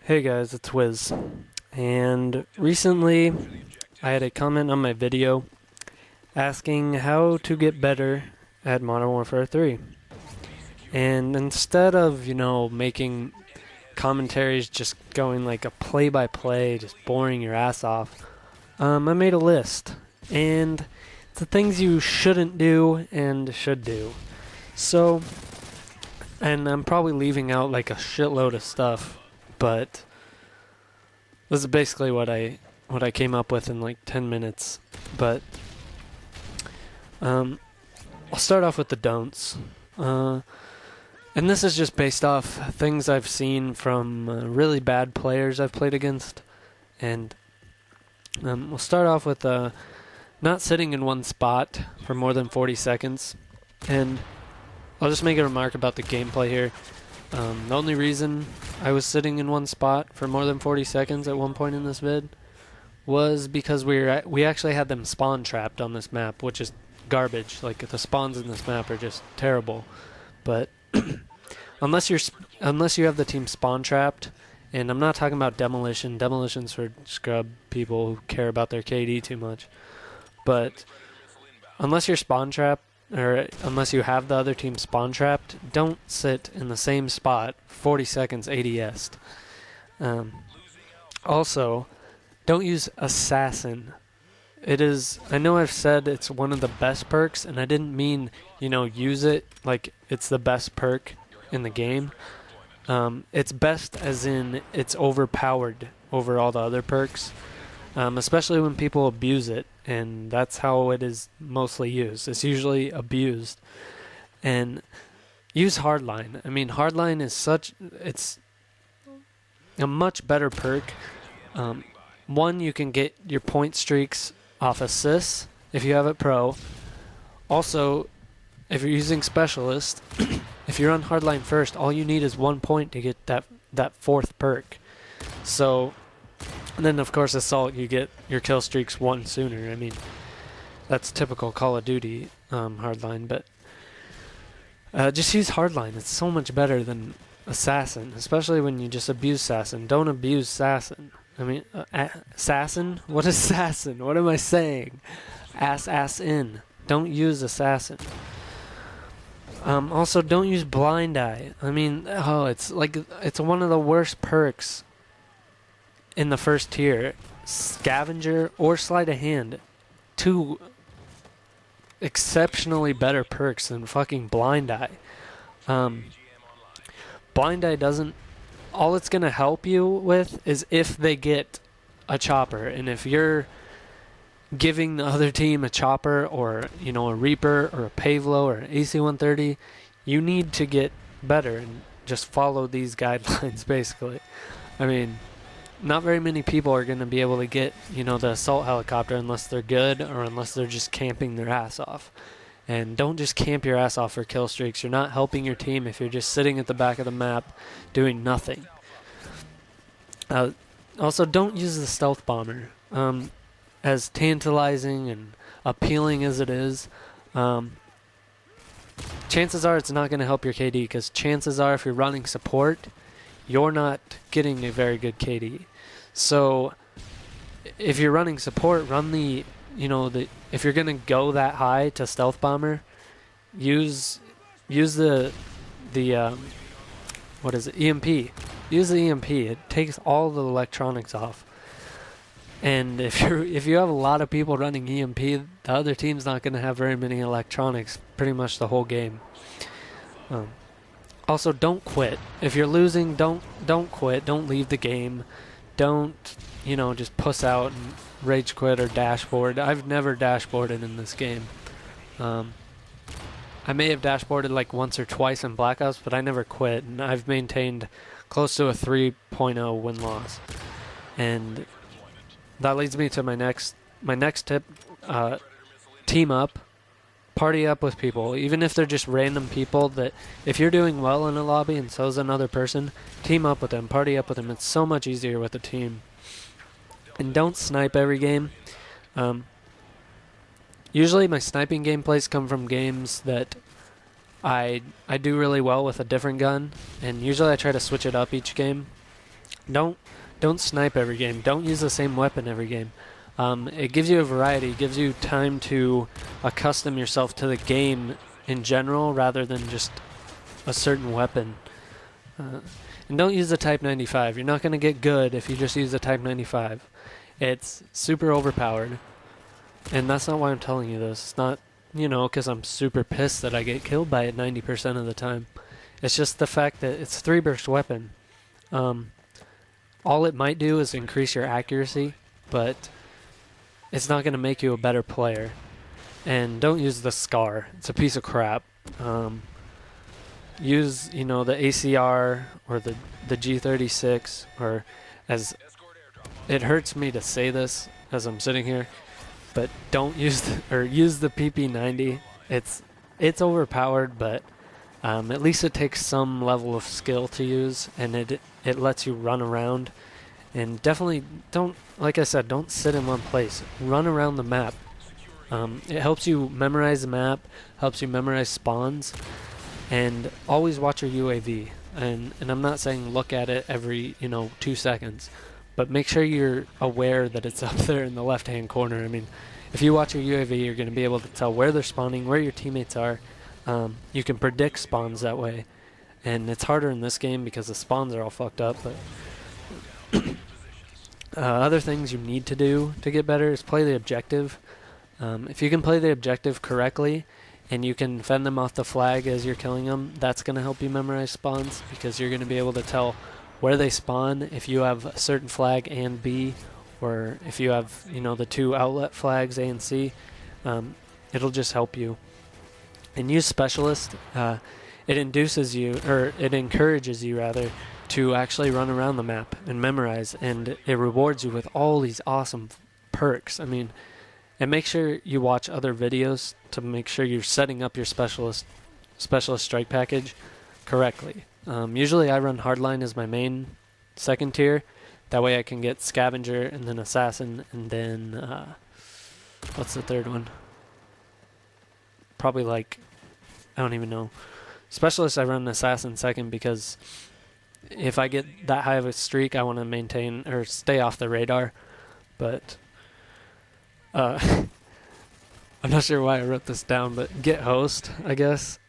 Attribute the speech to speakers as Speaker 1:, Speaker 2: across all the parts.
Speaker 1: Hey guys, it's Wiz, and recently I had a comment on my video asking how to get better at Modern Warfare 3. And instead of, making commentaries just going like a play-by-play, just boring your ass off, I made a list, and it's the things you shouldn't do and should do. So, and I'm probably leaving out like a shitload of stuff, but this is basically what I came up with in like 10 minutes. But I'll start off with the don'ts. And this is just based off things I've seen from really bad players I've played against. And we'll start off with not sitting in one spot for more than 40 seconds. And I'll just make a remark about the gameplay here. The only reason I was sitting in one spot for more than 40 seconds at one point in this vid was because we actually had them spawn trapped on this map, which is garbage. Like, the spawns in this map are just terrible. But unless you have the team spawn trapped, and I'm not talking about demolition. Demolition's for scrub people who care about their KD too much. But unless you're spawn trapped, or unless you have the other team spawn trapped, don't sit in the same spot 40 seconds ADS. Also, don't use Assassin. I know I've said it's one of the best perks, and I didn't mean, use it like it's the best perk in the game. It's best as in it's overpowered over all the other perks, especially when people abuse it. And that's how it is mostly used. It's usually abused. And use Hardline. I mean, Hardline is it's a much better perk. One, you can get your point streaks off assists if you have it pro. Also, if you're using Specialist, if you're on Hardline first, all you need is 1 point to get that fourth perk. So, and then, of course, Assault, you get your kill streaks one sooner. I mean, that's typical Call of Duty Hardline, but just use Hardline. It's so much better than Assassin, especially when you just abuse Assassin. Don't abuse Assassin. I mean, Assassin? What is Assassin? What am I saying? Ass-in. Don't use Assassin. Also, don't use Blind Eye. I mean, it's one of the worst perks in the first tier. Scavenger or Sleight of Hand, two exceptionally better perks than fucking Blind Eye. Blind Eye doesn't... All it's going to help you with is if they get a chopper, and if you're giving the other team a chopper or, a Reaper or a Pavlo or an AC-130, you need to get better and just follow these guidelines, basically. I mean, not very many people are going to be able to get, the assault helicopter unless they're good or unless they're just camping their ass off. And don't just camp your ass off for kill streaks. You're not helping your team if you're just sitting at the back of the map doing nothing. Also, don't use the stealth bomber. As tantalizing and appealing as it is, chances are it's not going to help your KD, because chances are if you're running support, you're not getting a very good KD. So if you're running support, run if you're going to go that high to stealth bomber, use the what is it, EMP. Use the EMP. It takes all the electronics off. And if you have a lot of people running EMP, the other team's not going to have very many electronics pretty much the whole game. Also, don't quit. If you're losing, don't quit. Don't leave the game. Don't, just puss out and rage quit or dashboard. I've never dashboarded in this game. I may have dashboarded like once or twice in Blackouts, but I never quit, and I've maintained close to a 3.0 win-loss. And that leads me to my next tip. Team up. Party up with people, even if they're just random people. That if you're doing well in a lobby and so's another person, team up with them, party up with them. It's so much easier with a team. And don't snipe every game. Usually my sniping gameplays come from games that I do really well with a different gun, and usually I try to switch it up each game. Don't don't snipe every game. Don't use the same weapon every game. It gives you a variety. It gives you time to accustom yourself to the game in general rather than just a certain weapon. And don't use the Type 95. You're not going to get good if you just use the Type 95. It's super overpowered. And that's not why I'm telling you this. It's not, because I'm super pissed that I get killed by it 90% of the time. It's just the fact that it's a 3-burst weapon. All it might do is increase your accuracy, but it's not going to make you a better player. And don't use the SCAR. It's a piece of crap. Use, the ACR or the G36, or as it hurts me to say this as I'm sitting here, but don't use use the PP90. It's overpowered, but at least it takes some level of skill to use, and it lets you run around. And definitely don't, like I said, don't sit in one place. Run around the map. It helps you memorize the map, helps you memorize spawns, and always watch your UAV. And I'm not saying look at it every 2 seconds, but make sure you're aware that it's up there in the left-hand corner. I mean, if you watch your UAV, you're going to be able to tell where they're spawning, where your teammates are. You can predict spawns that way, and it's harder in this game because the spawns are all fucked up. But other things you need to do to get better is play the objective. If you can play the objective correctly, and you can fend them off the flag as you're killing them, that's going to help you memorize spawns, because you're going to be able to tell where they spawn if you have a certain flag and B, or if you have the 2 outlet flags A and C. It'll just help you. And use specialist. It encourages you rather to actually run around the map and memorize, and it rewards you with all these awesome perks. I mean, and make sure you watch other videos to make sure you're setting up your specialist strike package correctly. Usually I run hardline as my main second tier. That way I can get scavenger and then assassin, and then what's the third one? Probably I don't even know. Specialist I run assassin second, because if I get that high of a streak, I want to maintain or stay off the radar. But I'm not sure why I wrote this down, but get host, I guess.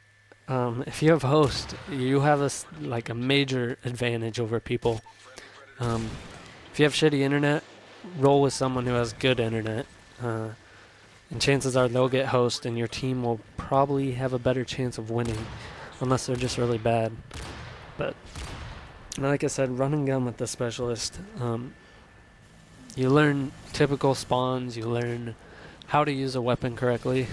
Speaker 1: If you have host, you have a major advantage over people. If you have shitty internet, roll with someone who has good internet. And chances are they'll get host, and your team will probably have a better chance of winning, unless they're just really bad. But like I said, run and gun with the specialist. You learn typical spawns, you learn how to use a weapon correctly,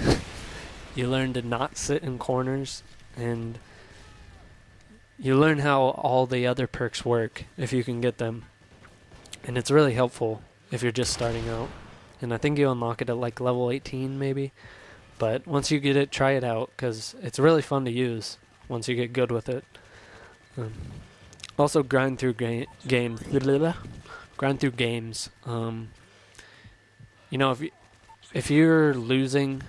Speaker 1: you learn to not sit in corners, and you learn how all the other perks work if you can get them. And it's really helpful if you're just starting out. And I think you unlock it at level 18 maybe. But once you get it, try it out, because it's really fun to use once you get good with it. Also grind through games. Grind through games. If you're losing,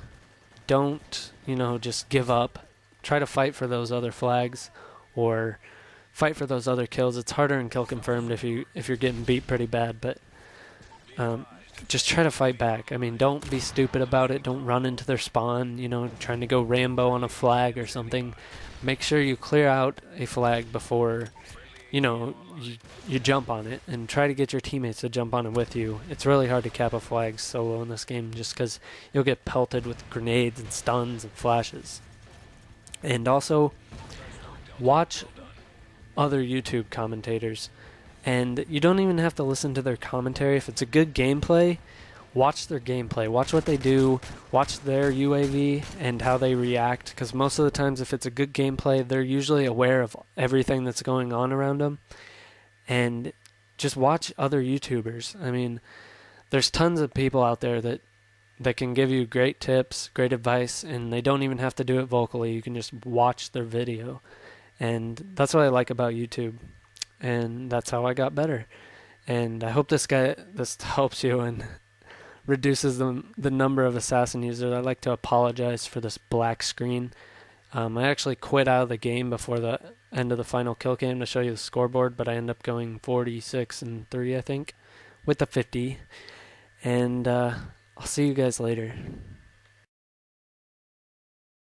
Speaker 1: don't just give up. Try to fight for those other flags, or fight for those other kills. It's harder in kill confirmed if you're getting beat pretty bad, but just try to fight back. I mean, don't be stupid about it. Don't run into their spawn, trying to go Rambo on a flag or something. Make sure you clear out a flag before you jump on it, and try to get your teammates to jump on it with you. It's really hard to cap a flag solo in this game, just because you'll get pelted with grenades and stuns and flashes. And also, watch other YouTube commentators. And you don't even have to listen to their commentary. If it's a good gameplay, watch their gameplay. Watch what they do. Watch their UAV and how they react. Because most of the times, if it's a good gameplay, they're usually aware of everything that's going on around them. And just watch other YouTubers. I mean, there's tons of people out there that can give you great tips, great advice, and they don't even have to do it vocally. You can just watch their video. And that's what I like about YouTube. And that's how I got better. And I hope this helps you and reduces the number of assassin users. I'd like to apologize for this black screen. I actually quit out of the game before the end of the final kill cam to show you the scoreboard, but I end up going 46-3, I think, with the 50. And I'll see you guys later.